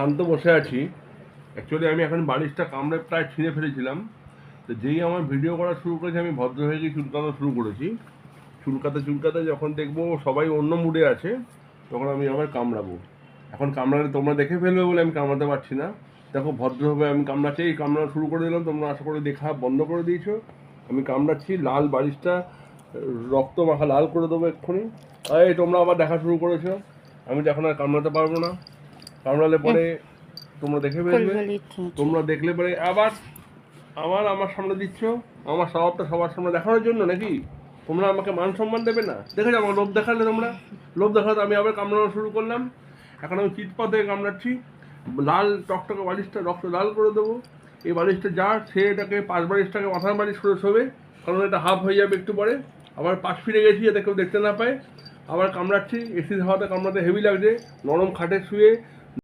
শান্ত বসে আছি। অ্যাকচুয়ালি আমি এখন বালিশটা কামড়ে প্রায় ছিঁড়ে ফেলেছিলাম। তো যেই আমার ভিডিও করা শুরু করেছি আমি ভদ্র হয়ে গিয়ে চুলকানো শুরু করেছি। চুলকাতে চুলকাতে যখন দেখবো সবাই অন্য মুডে আছে তখন আমি আবার কামড়াবো। এখন কামড়ালে তোমরা দেখে ফেলবে বলে আমি কামড়াতে পারছি না। দেখো ভদ্রভাবে আমি কামড়াচ্ছি, এই কামড়ানো শুরু করে দিলাম, তোমরা আশা করে দেখা বন্ধ করে দিয়েছো। আমি কামড়াচ্ছি, লাল বালিশটা রক্ত মাখা লাল করে দেবো এক্ষুনি। এই তোমরা আবার দেখা শুরু করেছো। আমি তো এখন আর কামড়াতে পারবো না। কামড়ালে পরে তোমরা দেখে ফেলবে। তোমরা দেখলে পরে আবার আবার আমার সামনে দিচ্ছ। আমার স্বভাবটা সবার সামনে দেখানোর জন্য নাকি? তোমরা আমাকে মান সম্মান দেবে না? দেখে যাও, আমার লোভ দেখালে তোমরা। লোভ দেখাতে আমি আবার কামড়ানো শুরু করলাম। এখন আমি চিৎপা থেকে কামড়াচ্ছি। লাল টকটকে বালিশটা রক্ত লাল করে দেবো। এই বালিশটা যা সে এটাকে পাশ বালিশটাকে মাথার বালিশ করে শোবে, কারণ এটা হাফ হয়ে যাবে একটু পরে। আবার পাশ ফিরে গেছি যাতে কেউ দেখতে না পায়। আবার কামড়াচ্ছি, এসির হাওয়াতে কামড়াতে হেভি লাগছে। নরম খাটে শুয়ে